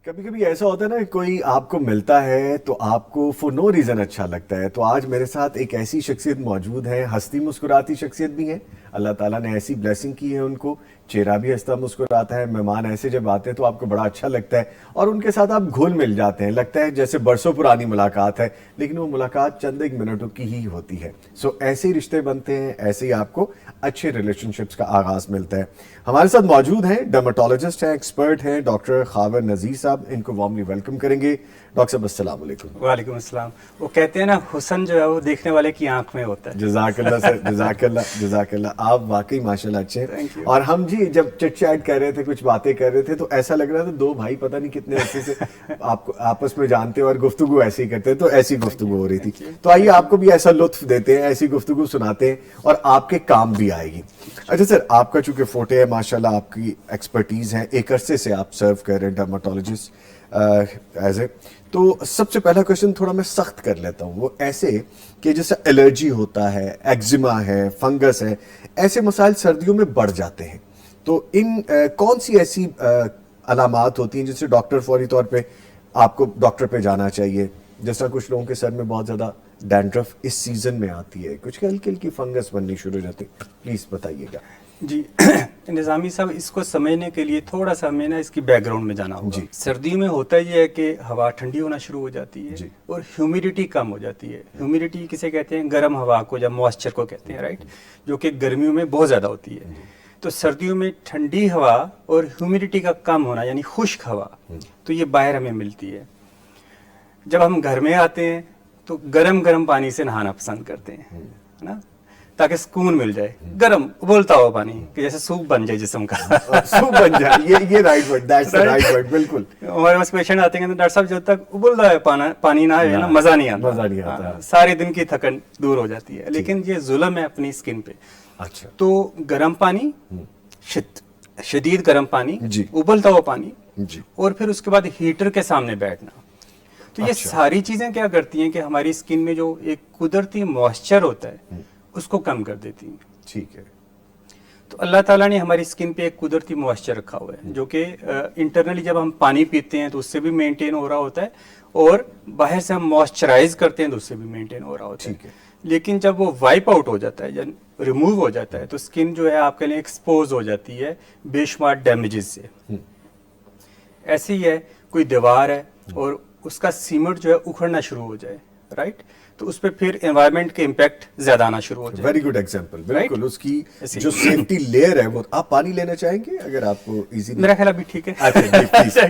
کبھی کبھی ایسا ہوتا ہے نا، کوئی آپ کو ملتا ہے تو آپ کو فور نو ریزن اچھا لگتا ہے. تو آج میرے ساتھ ایک ایسی شخصیت موجود ہے، ہنستی مسکراتی شخصیت بھی ہے. اللہ تعالیٰ نے ایسی بلیسنگ کی ہے ان کو، چہرہ بھی ہنستا مسکراتا ہے. مہمان ایسے جب آتے ہیں تو آپ کو بڑا اچھا لگتا ہے اور ان کے ساتھ آپ گھل مل جاتے ہیں. لگتا ہے جیسے برسوں پرانی ملاقات ہے، لیکن وہ ملاقات چند ایک منٹوں کی ہی ہوتی ہے. سو ایسے ہی رشتے بنتے ہیں، ایسے ہی آپ کو اچھے ریلیشن شپس کا آغاز ملتا ہے. ہمارے ساتھ موجود ہیں ڈرماٹولوجسٹ ہیں، ایکسپرٹ ہیں، ڈاکٹر خاور نذیر صاحب. ان کو وارملی ویلکم کریں گے. ڈاکٹر صاحب السلام علیکم. وعلیکم السلام. وہ کہتے ہیں نا، حسن جو ہے وہ دیکھنے والے کی آنکھ میں ہوتا ہے. جزاک اللہ سر، جزاک اللہ، جزاک اللہ. آپ واقعی ماشاءاللہ اچھے ہیں. Thank you. اور ہم جی جب چٹ چیٹ کر رہے تھے، کچھ باتیں کر رہے تھے، تو ایسا لگ رہا تھا دو بھائی پتہ نہیں کتنے عرصے سے آپ کو آپس میں جانتے اور گفتگو ایسی ہی کرتے. تو ایسی گفتگو ہو رہی تھی. تو آئیے آپ کو بھی ایسا لطف دیتے ہیں، ایسی گفتگو سناتے ہیں اور آپ کے کام بھی آئے گی. اچھا سر، آپ کا چونکہ فوٹے ہے ماشاءاللہ، آپ کی ایکسپرٹیز ہیں، ایک عرصے سے آپ سرو کر رہے ہیں ڈرماٹولوجسٹ ایز اے. تو سب سے پہلا کوشچن تھوڑا میں سخت کر لیتا ہوں، وہ ایسے کہ جیسے الرجی ہوتا ہے، ایگزیما ہے، فنگس ہے، ایسے مسائل سردیوں میں بڑھ جاتے ہیں. تو ان کون سی ایسی علامات ہوتی ہیں جس سے ڈاکٹر فوری طور پہ آپ کو ڈاکٹر پہ جانا چاہیے؟ جس طرح کچھ لوگوں کے سر میں بہت زیادہ ڈینڈرف اس سیزن میں آتی ہے، کچھ ہلکی ہلکی فنگس بننی شروع ہو جاتی ہے. پلیز بتائیے گا. جی نظامی صاحب، اس کو سمجھنے کے لیے تھوڑا سا ہمیں نا اس کی بیک گراؤنڈ میں جانا ہوگا. جی. سردیوں میں ہوتا یہ ہے کہ ہوا ٹھنڈی ہونا شروع ہو جاتی ہے جی. اور ہیومیڈیٹی کم ہو جاتی ہے. ہیومیڈیٹی کسے کہتے ہیں؟ گرم ہوا کو یا موئسچر کو کہتے ہیں، رائٹ، جو کہ گرمیوں میں بہت زیادہ ہوتی ہے. تو سردیوں میں ٹھنڈی ہوا اور ہیومیڈیٹی کا کم ہونا، یعنی خشک ہوا، تو یہ باہر ہمیں ملتی ہے. جب ہم گھر میں آتے ہیں تو گرم گرم پانی سے نہانا پسند کرتے ہیں، ہے نا، تاکہ سکون مل جائے. گرم ابلتا ہوا پانی کہ جیسے سوپ بن جائے جسم کا. سوپ بن جائے، یہ right word, that's the right word. بالکل. ہمارے پاس پیشنٹ آتے ہیں کہ ڈاکٹر صاحب جب تک ابلتا ہے پانی نہ آئے نا، مزہ نہیں آتا. مزہ نہیں آتا. سارے دن کی تھکن دور ہو جاتی ہے. لیکن یہ ظلم ہے اپنی اسکن پہ. اچھا. تو گرم پانی، شدید گرم پانی، ابلتا ہوا پانی، اور پھر اس کے بعد ہیٹر کے سامنے بیٹھنا. تو یہ ساری چیزیں کیا کرتی ہیں کہ ہماری اسکن میں جو ایک قدرتی موئسچر ہوتا ہے اس کو کم کر دیتی ہیں. ٹھیک ہے. تو اللہ تعالیٰ نے ہماری اسکن پہ ایک قدرتی موئسچر رکھا ہوا ہے، جو کہ انٹرنلی جب ہم پانی پیتے ہیں تو اس سے بھی مینٹین ہو رہا ہوتا ہے، اور باہر سے ہم موئسچرائز کرتے ہیں تو اس سے بھی مینٹین ہو رہا ہوتا ہے. لیکن جب وہ وائپ آؤٹ ہو جاتا ہے یا ریموو ہو جاتا ہے تو اسکن جو ہے آپ کے لیے ایکسپوز ہو جاتی ہے بے شمار ڈیمیجز سے. ایسے ہی ہے، کوئی دیوار ہے اور اس کا سیمنٹ جو ہے اکھڑنا شروع ہو جائے، رائٹ، تو اس پہ پھر انوائرمنٹ کے امپیکٹ زیادہ آنا شروع ہو جائے. Very good example. بالکل. اس کی جو سیفٹی لیئر ہے وہ آپ پانی لینا چاہیں گے اگر آپ کو ایزی؟ میرا خیال ابھی ٹھیک ہے.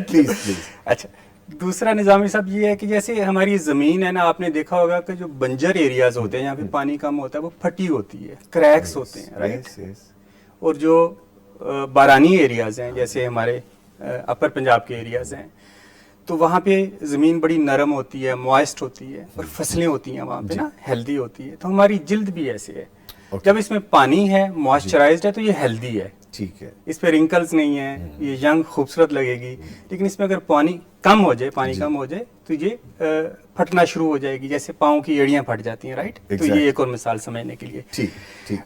پلیز. اچھا، دوسرا نظامی صاحب یہ ہے کہ جیسے ہماری زمین ہے نا، آپ نے دیکھا ہوگا کہ جو بنجر ایریاز ہوتے ہیں جہاں پہ پانی کم ہوتا ہے وہ پھٹی ہوتی ہے، کریکس ہوتے ہیں، رائٹ. اور جو بارانی ایریاز ہیں جیسے ہمارے اپر پنجاب کے ایریاز ہیں، تو وہاں پہ زمین بڑی نرم ہوتی ہے، موائسٹ ہوتی ہے، اور فصلیں ہوتی ہیں وہاں پہ نا، ہیلدی ہوتی ہے. تو ہماری جلد بھی ایسے ہے، جب اس میں پانی ہے، موئسچرائزڈ ہے، تو یہ ہیلدی ہے. ٹھیک ہے. اس پہ رنکلز نہیں ہیں، یہ ینگ خوبصورت لگے گی. لیکن اس میں اگر پانی کم ہو جائے تو یہ پھٹنا شروع ہو جائے گی، جیسے پاؤں کی ایڑیاں پھٹ جاتی ہیں، رائٹ. تو یہ ایک اور مثال سمجھنے کے لیے.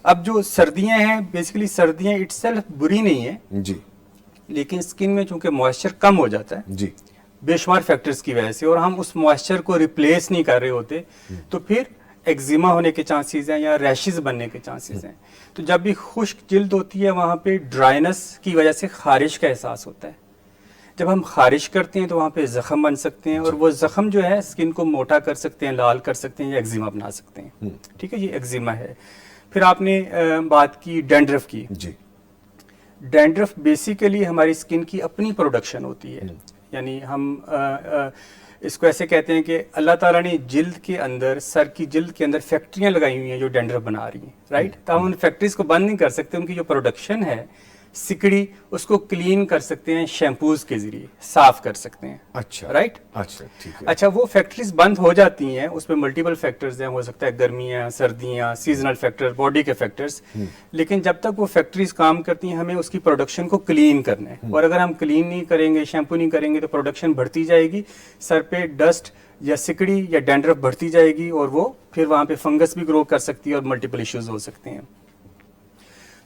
اب جو سردیاں ہیں، بیسیکلی سردیاں اٹ سیلف بری نہیں ہیں جی، لیکن اسکن میں چونکہ موئسچر کم ہو جاتا ہے جی بے شمار فیکٹرز کی وجہ سے، اور ہم اس موئسچر کو ریپلیس نہیں کر رہے ہوتے، تو پھر ایگزیما ہونے کے چانسز ہیں یا ریشز بننے کے چانسز ہیں. تو جب بھی خشک جلد ہوتی ہے وہاں پہ ڈرائنس کی وجہ سے خارش کا احساس ہوتا ہے. جب ہم خارش کرتے ہیں تو وہاں پہ زخم بن سکتے ہیں، اور وہ زخم جو ہے اسکن کو موٹا کر سکتے ہیں، لال کر سکتے ہیں، یا ایگزیما بنا سکتے ہیں. ٹھیک ہے، یہ ایگزیما ہے. پھر آپ نے بات کی ڈینڈرف کی. جی، ڈینڈرف بیسیکلی ہماری اسکن کی اپنی پروڈکشن ہوتی ہے. یعنی ہم اس کو ایسے کہتے ہیں کہ اللہ تعالیٰ نے جلد کے اندر، سر کی جلد کے اندر فیکٹریاں لگائی ہوئی ہیں جو ڈینڈرف بنا رہی ہیں، رائٹ. تو ہم ان فیکٹریز کو بند نہیں کر سکتے، ان کی جو پروڈکشن ہے سکڑی، اس کو کلین کر سکتے ہیں شیمپوز کے ذریعے، صاف کر سکتے ہیں. اچھا، رائٹ. اچھا ٹھیک ہے. اچھا، وہ فیکٹریز بند ہو جاتی ہیں، اس پہ ملٹیپل فیکٹرز ہیں، ہو سکتا ہے گرمیاں، سردیاں، سیزنل فیکٹر، باڈی کے فیکٹرز. لیکن جب تک وہ فیکٹریز کام کرتی ہیں ہمیں اس کی پروڈکشن کو کلین کرنا ہے. اور اگر ہم کلین نہیں کریں گے، شیمپو نہیں کریں گے، تو پروڈکشن بڑھتی جائے گی، سر پہ ڈسٹ یا سکڑی یا ڈینڈرف بڑھتی جائے گی، اور وہ پھر وہاں پہ فنگس بھی گرو کر سکتی ہے اور ملٹیپل ایشوز ہو سکتے ہیں.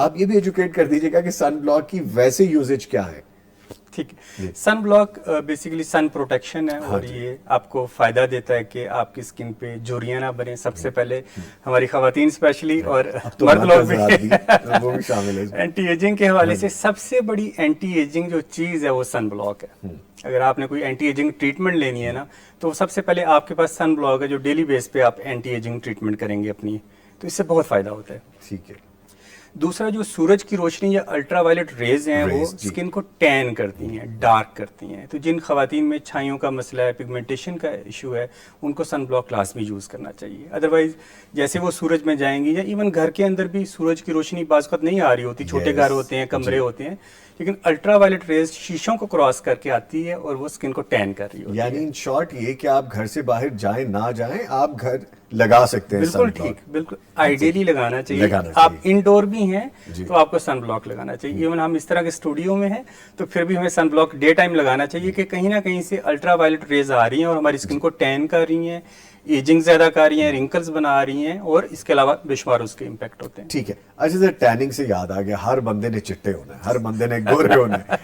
آپ یہ بھی ایجوکیٹ کر دیجیے گا کہ سن بلاک کی ویسے یوزیج کیا ہے. ٹھیک ہے. سن بلاک بیسیکلی سن پروٹیکشن ہے اور یہ آپ کو فائدہ دیتا ہے کہ آپ کی اسکن پہ جھریاں نہ بنیں. سب سے پہلے ہماری خواتین اسپیشلی اور مرد لوگ بھی وہ بھی شامل ہے. اینٹی ایجنگ کے حوالے سے سب سے بڑی اینٹی ایجنگ جو چیز ہے وہ سن بلاک ہے. اگر آپ نے کوئی اینٹی ایجنگ ٹریٹمنٹ لینی ہے نا تو سب سے پہلے آپ کے پاس سن بلاک ہے جو ڈیلی بیس پہ آپ اینٹی ایجنگ ٹریٹمنٹ کریں گے اپنی, تو اس سے بہت فائدہ ہوتا ہے. ٹھیک ہے. دوسرا جو سورج کی روشنی یا الٹرا وائلٹ ریز ہیں وہ اسکن کو ٹین کرتی ہیں, ڈارک کرتی ہیں. تو جن خواتین میں چھائیوں کا مسئلہ ہے, پگمنٹیشن کا ایشو ہے, ان کو سن بلاک لازمی یوز کرنا چاہیے. ادروائز جیسے وہ سورج میں جائیں گی یا ایون گھر کے اندر بھی سورج کی روشنی بعض وقت نہیں آ رہی ہوتی, چھوٹے گھر ہوتے ہیں, کمرے ہوتے ہیں, لیکن الٹرا وائلٹ ریز شیشوں کو کراس کر کے آتی ہے اور وہ اسکن کو ٹین کر رہی ہوتی ہے. یعنی ان شارٹ یہ کہ آپ گھر سے باہر جائیں نہ جائیں, آپ گھر لگا سکتے ہیں. بالکل ٹھیک, بالکل آئیڈیلی لگانا چاہیے. آپ انڈور بھی ہیں تو آپ کو سن بلاک لگانا چاہیے. ایون ہم اس طرح کے اسٹوڈیو میں ہیں تو پھر بھی ہمیں سن بلاک ڈے ٹائم لگانا چاہیے کہ کہیں نہ کہیں سے الٹرا وائلٹ ریز آ رہی ہیں اور ہماری اسکن کو ٹین کر رہی ہیں, ایجنگ زیادہ کر رہی ہیں, رنکلز بنا رہی ہیں, اور اس کے علاوہ بے شمار اس کے امپیکٹ ہوتے ہیں. ٹھیک ہے. اچھا سر, ٹیننگ سے یاد آ گیا, ہر بندے نے چٹے ہونا ہے, ہر بندے نے گورے ہونا ہے.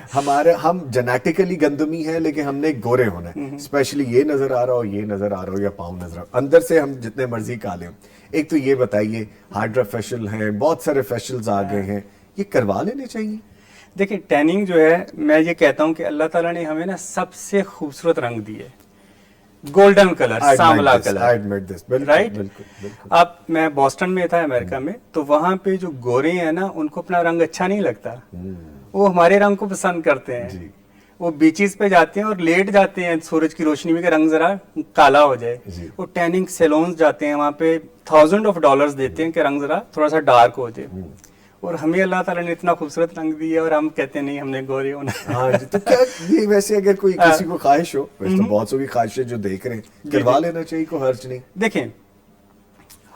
ہم جینیٹیکلی گندمی ہیں لیکن ہم نے گورے ہونا ہے. اسپیشلی یہ نظر آ رہا ہو, یہ نظر آ رہا ہو, یا پاؤں نظر آ رہا ہو, اندر سے ہم جتنے مرضی کالے ہوں. ایک تو یہ بتائیے, ہائیڈرا فیشل ہیں, بہت سارے فیشلز آ گئے ہیں, یہ کروا لینے چاہیے؟ دیکھیں ٹیننگ جو ہے, میں یہ کہتا ہوں کہ اللہ تعالیٰ نے ہمیں نا سب سے خوبصورت رنگ دیے, گولڈن کلر, سانولا کلر, رائٹ. اب میں بوسٹن میں تھا امریکہ میں, تو وہاں پہ جو گورے ہیں نا ان کو اپنا رنگ اچھا نہیں لگتا, وہ ہمارے رنگ کو پسند کرتے ہیں. وہ بیچز پہ جاتے ہیں اور لیٹ جاتے ہیں سورج کی روشنی میں کہ رنگ ذرا کالا ہو جائے. وہ ٹیننگ سیلونز جاتے ہیں, وہاں پہ $1000 دیتے ہیں کہ رنگ ذرا تھوڑا سا ڈارک ہو جائے. اور ہمیں اللہ تعالیٰ نے اتنا خوبصورت رنگ دیا اور ہم کہتے ہیں نہیں ہم نے گورے ہونا. ہاں جی. تو کیا یہ ویسے اگر کوئی کسی کو خواہش ہو, ویسے تو بہت سو کی خواہش ہے جو دیکھ رہے ہیں, کروا لینا چاہیے, کوئی حرج نہیں. دیکھیں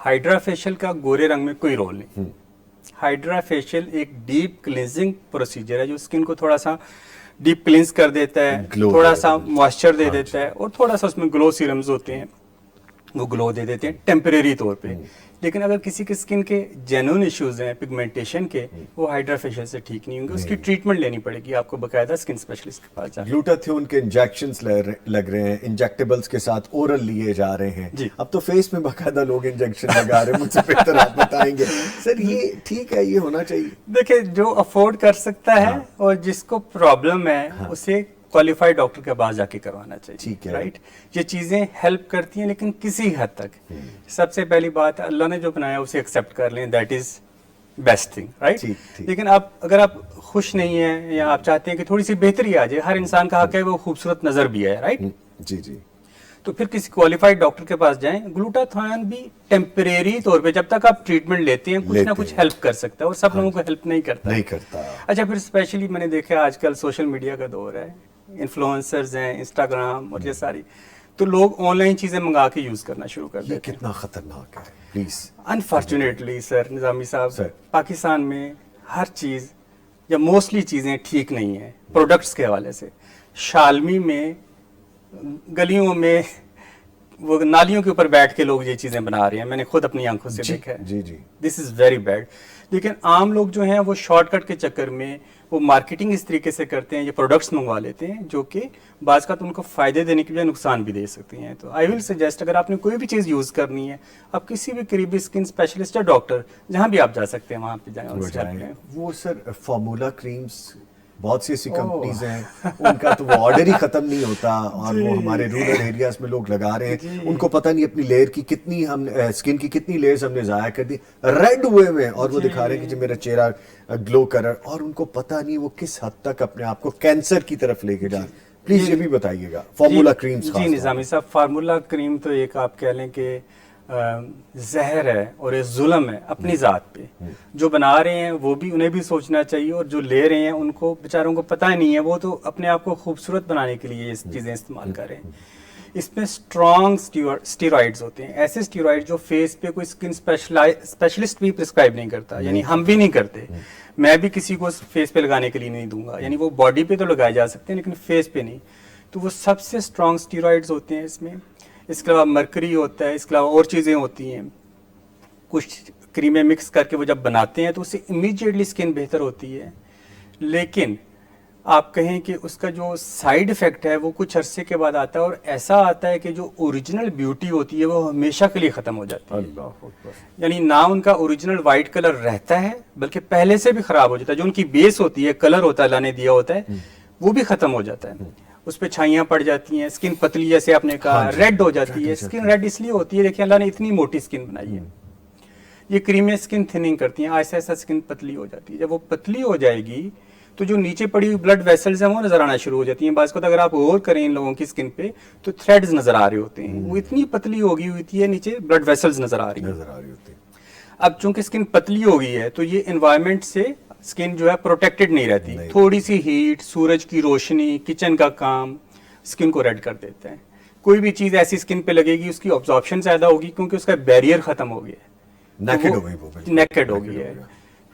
ہائیڈرا فیشل کا گورے رنگ میں کوئی رول نہیں. ہائیڈرا فیشل ایک ڈیپ کلینزنگ پروسیجر ہے جو اسکن کو تھوڑا سا ڈیپ کلینز کر دیتا ہے, تھوڑا سا موئسچر دے دیتا ہے, اور تھوڑا سا اس میں گلو سیرمز ہوتے ہیں وہ گلو دے دیتے ہیں ٹیمپریری طور پہ. لیکن اگر کسی کے اسکن کے جینوئن ایشوز ہیں پگمنٹیشن کے, وہ ہائیڈرا فیشل سے ٹھیک نہیں ہوں گے. اس کی ٹریٹمنٹ لینی پڑے گی آپ کو باقاعدہ اسکن اسپیشلسٹ کے پاس جا کے. گلوٹاتھیون کے انجیکشنز لگ رہے ہیں, انجیکٹیبلز کے ساتھ اورل لیے جا رہے ہیں. اب تو فیس میں باقاعدہ لوگ انجیکشن لگا رہے ہیں, مجھ سے بہتر آپ بتائیں گے سر. یہ ٹھیک ہے, یہ ہونا چاہیے؟ دیکھیں جو افورڈ کر سکتا ہے اور جس کو پرابلم ہے اسے کوالیفائڈ ڈاکٹر کے پاس جا کے کروانا چاہیے, رائٹ. یہ چیزیں ہیلپ کرتی ہیں لیکن کسی حد تک. سب سے پہلی بات اللہ نے جو بنایا اسے ایکسیپٹ کر لیں, that is best thing, right. لیکن اگر آپ خوش نہیں ہیں یا آپ چاہتے ہیں کہ تھوڑی سی بہتری آ جائے, ہر انسان کا حق ہے وہ خوبصورت نظر بھی ہے, رائٹ. جی جی. تو پھر کسی کوالیفائڈ ڈاکٹر کے پاس جائیں. گلوٹاتھیون بھی ٹیمپریری طور پہ جب تک آپ ٹریٹمنٹ لیتے ہیں کچھ نہ کچھ ہیلپ کر سکتا ہے, اور سب لوگوں کو ہیلپ نہیں کرتا. اچھا پھر اسپیشلی میں نے دیکھا آج کل سوشل میڈیا کا دور ہے, انفلوئنسرز ہیں, انسٹاگرام اور یہ ساری, تو لوگ آن لائن چیزیں منگا کے یوز کرنا شروع کر دیتے ہیں. یہ کتنا خطرناک ہے پلیز. انفارچونیٹلی سر نظامی صاحب, پاکستان میں ہر چیز یا موسٹلی چیزیں ٹھیک نہیں ہیں پروڈکٹس کے حوالے سے. شالمی میں گلیوں میں وہ نالیوں کے اوپر بیٹھ کے لوگ یہ چیزیں بنا رہے ہیں, میں نے خود اپنی آنکھوں سے دیکھا ہے. جی جی. دس از ویری بیڈ. لیکن عام لوگ جو ہیں وہ شارٹ کٹ کے چکر میں وہ مارکیٹنگ اس طریقے سے کرتے ہیں, یہ پروڈکٹس منگوا لیتے ہیں جو کہ بعض کا تو ان کو فائدے دینے کے بجائے نقصان بھی دے سکتی ہیں. تو آئی ول سجیسٹ اگر آپ نے کوئی بھی چیز یوز کرنی ہے, آپ کسی بھی قریبی اسکن اسپیشلسٹ یا ڈاکٹر جہاں بھی آپ جا سکتے ہیں وہاں پہ جائیں. وہ سر فارمولا کریمز بہت سی ایسی کمپنیز ہیں, ان کا تو وہ آرڈر ہی ختم نہیں ہوتا, اور وہ ہمارے رورل ایریاز میں لوگ لگا رہے ہیں. ان کو پتہ نہیں اپنی لیئر کی کتنی, ہم اسکن کی کتنی لیئرز ہم نے ضائع کر دی, ریڈ ہوئے ہوئے, اور وہ دکھا رہے ہیں کہ میرا چہرہ گلو کر رہا ہے, اور ان کو پتہ نہیں وہ کس حد تک اپنے آپ کو کینسر کی طرف لے کے جا. پلیز یہ بھی بتائیے گا فارمولا کریمز. جی نظامی صاحب, فارمولا کریم تو ایک آپ کہہ لیں کہ زہر ہے اور یہ ظلم ہے اپنی ذات پہ. جو بنا رہے ہیں وہ بھی, انہیں بھی سوچنا چاہیے, اور جو لے رہے ہیں ان کو بیچاروں کو پتہ ہی نہیں ہے, وہ تو اپنے آپ کو خوبصورت بنانے کے لیے یہ چیزیں استعمال کر رہے ہیں. اس میں اسٹرانگ اسٹیرائڈز ہوتے ہیں, ایسے اسٹیرائڈ جو فیس پہ کوئی اسکن اسپیشلسٹ بھی پرسکرائب نہیں کرتا, یعنی ہم بھی نہیں کرتے, میں بھی کسی کو فیس پہ لگانے کے لیے نہیں دوں گا. یعنی وہ باڈی پہ تو لگائے جا سکتے ہیں لیکن فیس پہ نہیں. تو وہ سب سے اسٹرانگ اسٹیرائڈز ہوتے ہیں اس میں. اس کے علاوہ مرکری ہوتا ہے, اس کے علاوہ اور چیزیں ہوتی ہیں, کچھ کریمیں مکس کر کے وہ جب بناتے ہیں تو اس سے امیجیٹلی اسکن بہتر ہوتی ہے. لیکن آپ کہیں کہ اس کا جو سائیڈ افیکٹ ہے وہ کچھ عرصے کے بعد آتا ہے, اور ایسا آتا ہے کہ جو اوریجنل بیوٹی ہوتی ہے وہ ہمیشہ کے لیے ختم ہو جاتی ہے. اللہ اکبر. یعنی نہ ان کا اوریجنل وائٹ کلر رہتا ہے بلکہ پہلے سے بھی خراب ہو جاتا ہے. جو ان کی بیس ہوتی ہے, کلر ہوتا ہے اللہ نے دیا ہوتا ہے, وہ بھی ختم ہو جاتا ہے. اس پہ چھائیاں پڑ جاتی ہیں, اسکن پتلی جیسے آپ نے کہا, ریڈ ہو جاتی ہے. اسکن ریڈ اس لیے ہوتی ہے, دیکھیں اللہ نے اتنی موٹی اسکن بنائی ہے, یہ کریمیں اسکن تھننگ کرتی ہیں, آہستہ آہستہ اسکن پتلی ہو جاتی ہے. جب وہ پتلی ہو جائے گی تو جو نیچے پڑی ہوئی بلڈ ویسلز ہیں وہ نظر آنا شروع ہو جاتی ہیں. بعض کو اگر آپ غور کریں ان لوگوں کی اسکن پہ تو تھریڈز نظر آ رہے ہوتے ہیں, وہ اتنی پتلی ہو گئی ہوتی ہے, نیچے بلڈ ویسلز نظر آ رہی ہوتی ہیں. اب چونکہ اسکن پتلی ہو گئی ہے تو یہ انوائرمنٹ سے اسکن جو ہے پروٹیکٹڈ نہیں رہتی. تھوڑی سی ہیٹ, سورج کی روشنی, کچن کا کام اسکن کو ریڈ کر دیتے ہیں. کوئی بھی چیز ایسی اسکن پہ لگے گی اس کی آبزارپشن زیادہ ہوگی کیونکہ اس کا بیریئر ختم ہو گیا ہے, نیکڈ ہو گئی ہے.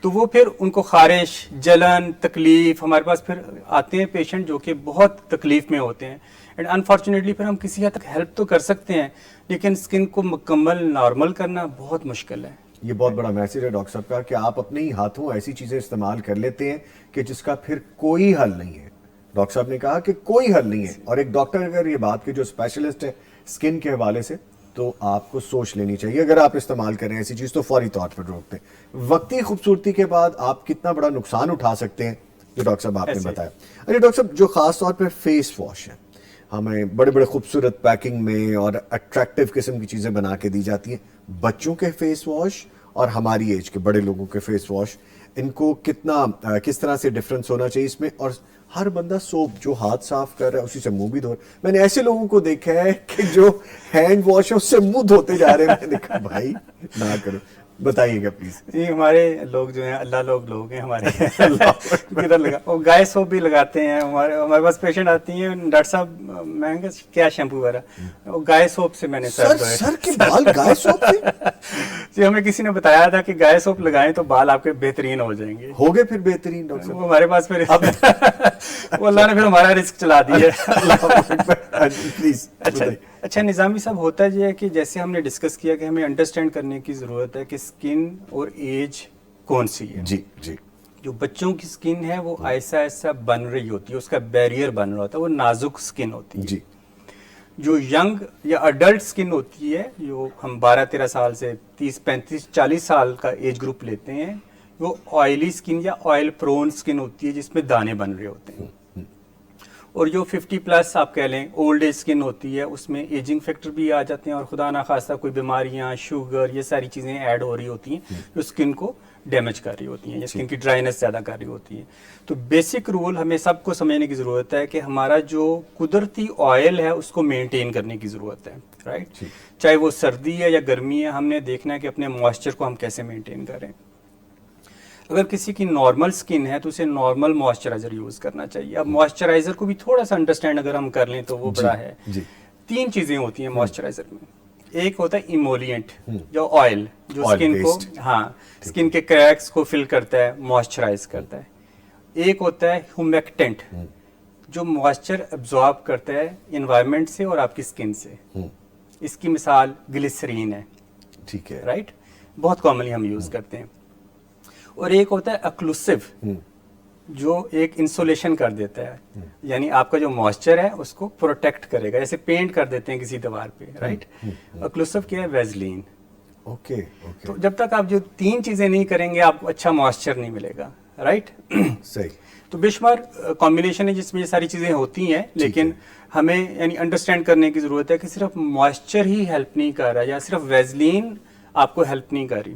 تو وہ پھر ان کو خارش, جلن, تکلیف, ہمارے پاس پھر آتے ہیں پیشنٹ جو کہ بہت تکلیف میں ہوتے ہیں. اینڈ انفارچونیٹلی پھر ہم کسی حد تک ہیلپ تو کر سکتے ہیں لیکن اسکن کو مکمل نارمل کرنا بہت مشکل ہے. یہ بہت بڑا میسج ہے ڈاکٹر صاحب کا کہ آپ اپنے ہی ہاتھوں ایسی چیزیں استعمال کر لیتے ہیں کہ جس کا پھر کوئی حل نہیں ہے. ڈاکٹر صاحب نے کہا کہ کوئی حل نہیں ہے, اور ایک ڈاکٹر اگر یہ بات کہ جو اسپیشلسٹ ہے اسکن کے حوالے سے, تو آپ کو سوچ لینی چاہیے اگر آپ استعمال کریں ایسی چیز تو فوری طور پر روکتے ہیں. وقتی خوبصورتی کے بعد آپ کتنا بڑا نقصان اٹھا سکتے ہیں جو ڈاکٹر صاحب آپ نے بتایا. اچھا ڈاکٹر صاحب, جو خاص طور پہ فیس واش ہے ہمیں بڑے بڑے خوبصورت پیکنگ میں اور اٹریکٹیو قسم کی چیزیں بنا کے دی جاتی ہیں, بچوں کے فیس واش اور ہماری ایج کے بڑے لوگوں کے فیس واش, ان کو کس طرح سے ڈفرنس ہونا چاہیے اس میں؟ اور ہر بندہ سوپ جو ہاتھ صاف کر رہا ہے اسی سے منہ بھی دھو رہا ہے. میں نے ایسے لوگوں کو دیکھا ہے کہ جو ہینڈ واش ہے اس سے منہ دھوتے جا رہے ہیں. میں نے کہا بھائی نہ کرو, بتائیے گا پلیز. یہ ہمارے لوگ جو ہیں اللہ لوگ ہیں ہمارے, کدھر لگا وہ گائے سوپ بھی لگاتے ہیں. ہمارے پاس پیشنٹ آتی ہیں, ڈاکٹر صاحب میں کیا شیمپو وغیرہ, وہ گائے سوپ سے میں نے سر کے بال گائے سوپ سے جی ہمیں کسی نے بتایا تھا کہ گائے سوپ لگائیں تو بال آپ کے بہترین ہو جائیں گے. ہو گئے پھر بہترین ڈاکٹر صاحب؟ وہ ہمارے پاس پھر وہ اللہ نے پھر ہمارا رزق چلا دیا. اچھا نظامی صاحب, ہوتا ہے یہ کہ جیسے ہم نے ڈسکس کیا کہ ہمیں انڈرسٹینڈ کرنے کی ضرورت ہے کہ اسکن اور ایج کون سی ہے. جی جی. جو بچوں کی اسکن ہے وہ ایسا ایسا بن رہی ہوتی ہے, اس کا بیریئر بن رہا ہوتا ہے, وہ نازک اسکن ہوتی ہے. جی. جو ینگ یا اڈلٹ اسکن ہوتی ہے, جو ہم 12-13 سال سے 30-35-40 سال کا ایج گروپ لیتے ہیں, وہ آئلی اسکن یا آئل پرون اسکن ہوتی ہے جس میں دانے بن رہے ہوتے ہیں. اور جو 50+ آپ کہہ لیں اولڈ ایج اسکن ہوتی ہے, اس میں ایجنگ فیکٹر بھی آ جاتے ہیں اور خدا نخواستہ کوئی بیماریاں, شوگر, یہ ساری چیزیں ایڈ ہو رہی ہوتی ہیں جو اسکن کو ڈیمیج کر رہی ہوتی ہیں, یا اسکن کی ڈرائنس زیادہ کر رہی ہوتی ہے. تو بیسک رول ہمیں سب کو سمجھنے کی ضرورت ہے کہ ہمارا جو قدرتی آئل ہے اس کو مینٹین کرنے کی ضرورت ہے, رائٹ. چاہے وہ سردی ہے یا گرمی ہے, ہم نے دیکھنا ہے کہ اپنے موئسچر کو ہم کیسے مینٹین کریں. اگر کسی کی نارمل اسکن ہے تو اسے نارمل موئسچرائزر یوز کرنا چاہیے. اب موئسچرائزر کو بھی تھوڑا سا انڈرسٹینڈ اگر ہم کر لیں تو وہ بڑا ہے. 3 چیزیں ہوتی ہیں موئسچرائزر میں. ایک ہوتا ہے ایمولینٹ جو آئل, جو اسکن کو اسکن کے کریکس کو فل کرتا ہے, موئسچرائز کرتا ہے. ایک ہوتا ہے ہیومیکٹنٹ جو موئسچر ابزارب کرتا ہے انوائرمنٹ سے اور آپ کی اسکن سے. اس کی مثال گلیسرین ہے, ٹھیک ہے, رائٹ, بہت کامنلی ہم یوز کرتے ہیں. اور ایک ہوتا ہے اکلوسیو جو ایک انسولیشن کر دیتا ہے, یعنی آپ کا جو موئسچر ہے اس کو پروٹیکٹ کرے گا, جیسے پینٹ کر دیتے ہیں کسی دیوار پہ, رائٹ. اکلوسیو کیا ہے, ویزلین. اوکے. تو جب تک آپ جو 3 چیزیں نہیں کریں گے آپ کو اچھا موئسچر نہیں ملے گا, رائٹ. صحیح. تو بے شمار کمبینیشن ہے جس میں یہ ساری چیزیں ہوتی ہیں, لیکن ہمیں یعنی انڈرسٹینڈ کرنے کی ضرورت ہے کہ صرف موئسچر ہی ہیلپ نہیں کر رہا یا صرف ویزلین آپ کو ہیلپ نہیں کر رہی.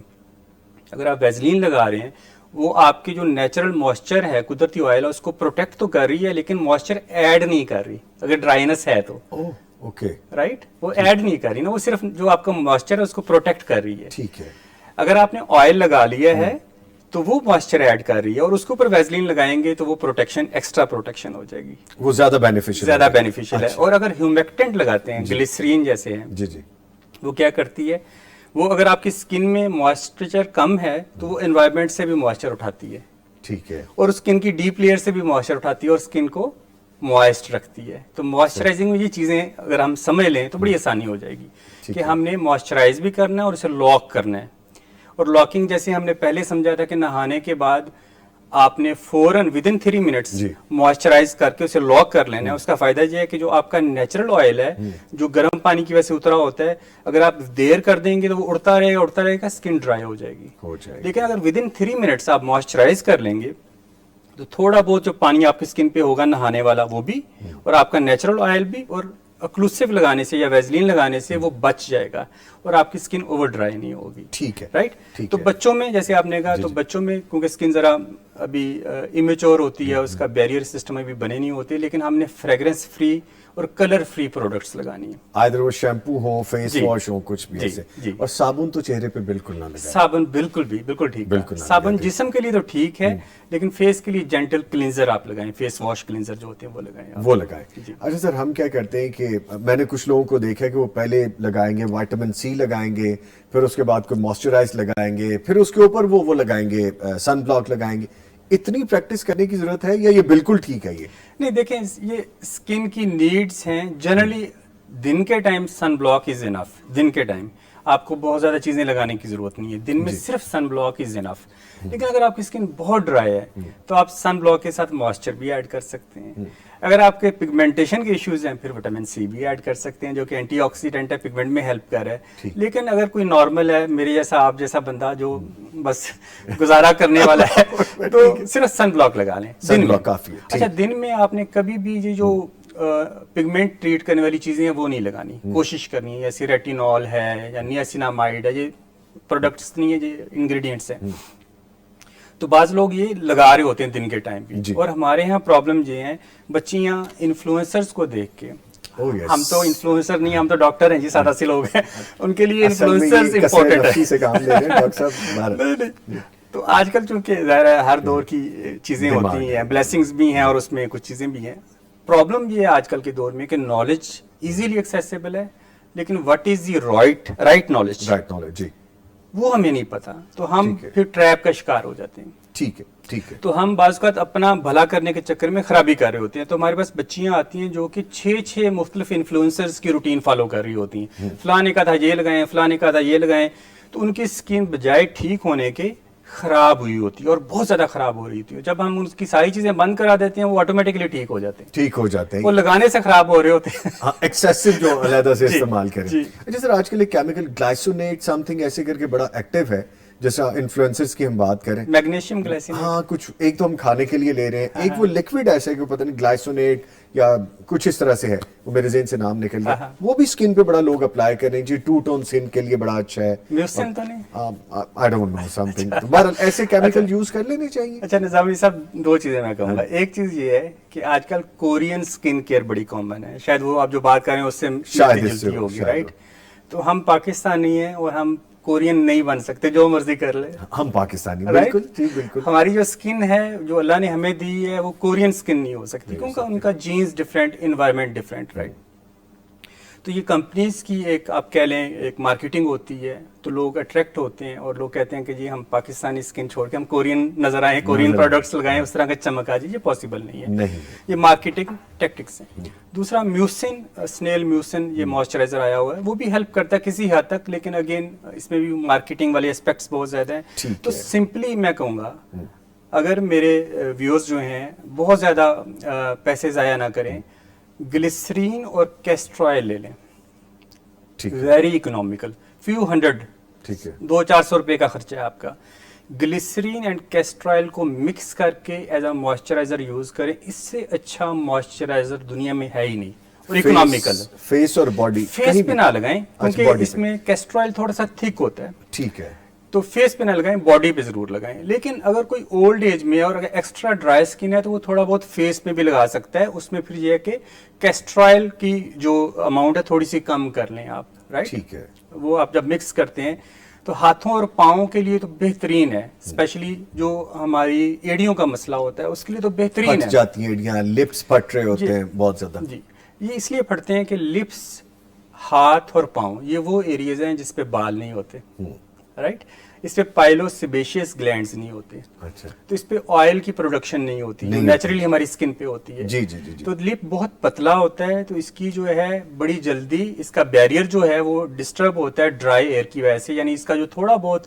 اگر آپ ویزلین لگا رہے ہیں وہ آپ کی جو نیچرل موئسچر ہے, قدرتی آئل ہے, اس کو پروٹیکٹ تو کر رہی ہے لیکن موئسچر ایڈ نہیں کر رہی. اگر ڈرائنس ہے تو اوکے, رائٹ, وہ ایڈ نہیں کر رہی نا, وہ صرف جو آپ کا موئسچر ہے اس کو پروٹیکٹ کر رہی ہے. ٹھیک ہے. اگر آپ نے آئل لگا لیا ہے تو وہ موئسچر ایڈ کر رہی ہے, اور اس کے اوپر ویزلین لگائیں گے تو وہ پروٹیکشن, ایکسٹرا پروٹیکشن ہو جائے گی, وہ زیادہ بینیفیشل ہے. اور اگر ہیومیکٹنٹ لگاتے ہیں, گلیسرین جیسے ہیں, جی جی, وہ کیا کرتی ہے, وہ اگر آپ کی اسکن میں موئسچر کم ہے تو وہ انوائرمنٹ سے بھی موئسچر اٹھاتی ہے. ٹھیک ہے. اور اسکن کی ڈیپ لیئر سے بھی موئسچر اٹھاتی ہے اور اسکن کو موئسٹ رکھتی ہے. تو موئسچرائزنگ میں یہ چیزیں اگر ہم سمجھ لیں تو بڑی آسانی ہو جائے گی کہ ہم نے موئسچرائز بھی کرنا ہے اور اسے لاک کرنا ہے. اور لاکنگ جیسے ہم نے پہلے سمجھا تھا کہ نہانے کے بعد آپ نے فوراً ودن 3 منٹس موئسچرائز کر کے اسے لاک کر لینا ہے. اس کا فائدہ یہ ہے کہ جو آپ کا نیچرل آئل ہے جو گرم پانی کی وجہ سے اترا ہوتا ہے, اگر آپ دیر کر دیں گے تو وہ اڑتا رہے گا, اسکن ڈرائی ہو جائے گی. لیکن اگر ودن 3 منٹس آپ موئسچرائز کر لیں گے تو تھوڑا بہت جو پانی آپ کی اسکن پہ ہوگا نہانے والا وہ بھی, اور آپ کا نیچرل آئل بھی, اور اکلوسیو لگانے سے یا ویزلین لگانے سے وہ بچ جائے گا اور آپ کی اسکن اوور ڈرائی نہیں ہوگی. ٹھیک ہے, رائٹ. تو بچوں میں جیسے آپ نے کہا تو بچوں میں کیونکہ اسکن ذرا ابھی امیچور ہوتی ہے, اس کا بیریئر سسٹم ابھی بنے نہیں ہوتے, لیکن ہم نے فریگرنس فری اور کلر فری پروڈکٹس لگانی ہیں. آئدر وہ شیمپو ہو, فیس واش ہو, کچھ بھی ایسے. اور صابن تو چہرے پہ بالکل نہ لگائیں. صابن بالکل ٹھیک ہے. صابن جسم کے لیے تو ٹھیک ہے, لیکن فیس کے لیے جینٹل کلینزر آپ لگائیں, فیس واش کلینزر جو ہوتے ہیں وہ لگائیں. اچھا سر, ہم کیا کرتے ہیں کہ میں نے کچھ لوگوں کو دیکھا کہ وہ پہلے لگائیں گے وائٹامن سی لگائیں گے, پھر اس کے بعد کوئی موئسچرائز لگائیں گے, پھر اس کے اوپر وہ لگائیں گے سن بلاک لگائیں گے. اتنی پریکٹس کرنے کی ضرورت ہے یا یہ بالکل ٹھیک ہے؟ یہ نہیں, دیکھیں یہ اسکن کی نیڈز ہیں. جنرلی دن کے ٹائم سن بلاک از انف. دن کے ٹائم آپ کو بہت زیادہ چیزیں لگانے کی ضرورت نہیں ہے, دن میں صرف سن بلاک از انف. لیکن اگر آپ کی اسکن بہت ڈرائی ہے تو آپ سن بلاک کے ساتھ موئسچر بھی ایڈ کر سکتے ہیں. اگر آپ کے پگمنٹیشن کے ایشوز ہیں پھر وٹامن سی بھی ایڈ کر سکتے ہیں جو کہ اینٹی آکسیڈنٹ ہے, پگمنٹ میں ہیلپ کر رہا ہے. لیکن اگر کوئی نارمل ہے, میرے جیسا آپ جیسا بندہ جو بس گزارا کرنے والا ہے تو صرف سن بلاک لگا لیں. سن بلاک کافی ہے. اچھا, دن میں آپ نے کبھی بھی یہ جو پگمنٹ ٹریٹ کرنے والی چیزیں ہیں وہ نہیں لگانی. کوشش کرنی ہے, جیسے ریٹینول ہے یا نیاسینامائڈ ہے, یہ پروڈکٹس نہیں ہے, یہ انگریڈینٹس ہیں. تو بعض لوگ یہ لگا رہے ہوتے ہیں دن کے ٹائم بھی. اور ہمارے ہاں پرابلم یہ ہے, بچیاں انفلوئنسرز کو دیکھ کے, ہم تو انفلوئنسر نہیں, ہم تو ڈاکٹر ہیں جی, سادہ سے لوگ ہیں, ان کے لیے انفلوئنسرز امپورٹنٹ ہے. تو آج کل چونکہ ظاہر ہے ہر دور کی چیزیں ہوتی ہیں, بلیسنگز بھی ہیں اور اس میں کچھ چیزیں بھی ہیں. پرابلم یہ ہے آج کل کے دور میں کہ نالج ایزیلی ایکسیسیبل ہے, لیکن what is the right knowledge وہ ہمیں نہیں پتا, تو ہم پھر ٹریپ کا شکار ہو جاتے ہیں. ٹھیک ہے. تو ہم بعض اوقات اپنا بھلا کرنے کے چکر میں خرابی کر رہے ہوتے ہیں. تو ہمارے پاس بچیاں آتی ہیں جو کہ 6 مختلف انفلوئنسرز کی روٹین فالو کر رہی ہوتی ہیں. فلاں نے کہا تھا یہ لگائیں, فلاں نے کہا تھا یہ لگائیں, تو ان کی اسکن بجائے ٹھیک ہونے کے خراب ہوئی ہوتی ہے اور بہت زیادہ خراب ہو رہی ہوتی ہے. جب ہم ان کی ساری چیزیں بند کرا دیتے ہیں وہ آٹومیٹکلی ٹھیک ہو جاتے ہیں. وہ لگانے سے خراب ہو رہے ہوتے ہیں, ایکسیسو جو علیحدہ سے استعمال کریں. اچھا سر, آج کل ایک کیمیکل گلائسونیٹ سم تھنگ ایسے کر کے بڑا ایکٹیو ہے, جیسا انفلوئنسرز کی ہم بات کریں, میگنیشیم گلائسینیٹ. ہاں, کچھ ایک تو ہم کھانے کے لیے لے رہے ہیں, ایک وہ لیکوڈ ایسا ہے کہ پتہ نہیں گلائسونیٹ یا کچھ اس طرح سے ہے, وہ میرے ذہن سے نام نکل گیا, وہ بھی اسکن پہ بڑا لوگ اپلائی کر رہے ہیں جی, 2 ٹون اسکن کے لیے بڑا اچھا ہے. میوسن تو نہیں, I don't know some thing. بہرحال ایسے کیمیکل یوز کر لینے چاہیے. اچھا نظامی صاحب, 2 چیزیں میں کہوں گا. ایک چیز یہ ہے کہ آج کل کورین اسکن کیئر بڑی کامن ہے, شاید وہ آپ جو بات کر رہے ہیں اس سے ملتی ہوگی, رائٹ. تو ہم پاکستانی ہیں اور ہم کورین نہیں بن سکتے, جو مرضی کر لے, ہم پاکستانی. بالکل جی, بالکل. ہماری جو اسکن ہے جو اللہ نے ہمیں دی ہے وہ کورین اسکن نہیں ہو سکتی, کیونکہ ان کا genes different, environment different, right. تو یہ کمپنیز کی ایک آپ کہہ لیں ایک مارکیٹنگ ہوتی ہے, تو لوگ اٹریکٹ ہوتے ہیں اور لوگ کہتے ہیں کہ جی ہم پاکستانی اسکن چھوڑ کے ہم کورین نظر آئیں, کورین پروڈکٹس لگائیں, اس طرح کا چمک آ جائے. یہ پاسبل نہیں ہے, یہ مارکیٹنگ ٹیکٹکس ہیں. دوسرا میوسن, سنیل میوسن, یہ موئسچرائزر آیا ہوا ہے, وہ بھی ہیلپ کرتا ہے کسی حد تک, لیکن اگین اس میں بھی مارکیٹنگ والے اسپیکٹس بہت زیادہ ہیں. تو سمپلی میں کہوں گا اگر میرے ویورز جو ہیں بہت زیادہ پیسے ضائع نہ کریں, گلیسرین اور کیسٹرائل لے لیں, ویری اکنامیکل, فیو ہنڈریڈ, 200-400 روپے کا خرچہ ہے آپ کا. گلیسرین اینڈ کیسٹرائل کو مکس کر کے ایز اے موئسچرائزر یوز کریں, اس سے اچھا موئسچرائزر دنیا میں ہے ہی نہیں, اور اکنامیکل. فیس اور باڈی فیس پہ نہ لگائیں کیونکہ اس میں کیسٹرائل تھوڑا سا تھک ہوتا ہے, ٹھیک ہے, تو فیس پہ نہ لگائیں, باڈی پہ ضرور لگائیں. لیکن اگر کوئی اولڈ ایج میں اور اگر ایکسٹرا ڈرائی اسکن ہے تو وہ تھوڑا بہت فیس پہ بھی لگا سکتا ہے. اس میں پھر یہ ہے کہ کیسٹرائل کی جو اماؤنٹ ہے تھوڑی سی کم کر لیں آپ, رائٹ. ٹھیک ہے, وہ آپ جب مکس کرتے ہیں تو ہاتھوں اور پاؤں کے لیے تو بہترین ہے, اسپیشلی جو ہماری ایڑیوں کا مسئلہ ہوتا ہے اس کے لیے تو بہترین ہے. پھٹ جاتی ہیں ایڑیاں, لپس پھٹ رہے ہوتے ہیں بہت زیادہ. جی, یہ اس لیے پھٹتے ہیں کہ لپس, ہاتھ اور پاؤں یہ وہ ایریاز ہیں جس پہ بال نہیں ہوتے, رائٹ. اس پہ پائلو سیبیشیس گلینڈز نہیں ہوتے, تو اس پہ آئل کی پروڈکشن نہیں ہوتی جو نیچرلی ہماری اسکن پہ ہوتی ہے. جی جی جی. تو لپ بہت پتلا ہوتا ہے, تو اس کی جو ہے بڑی جلدی اس کا بیریئر جو ہے وہ ڈسٹرب ہوتا ہے ڈرائی ایئر کی وجہ سے, یعنی اس کا جو تھوڑا بہت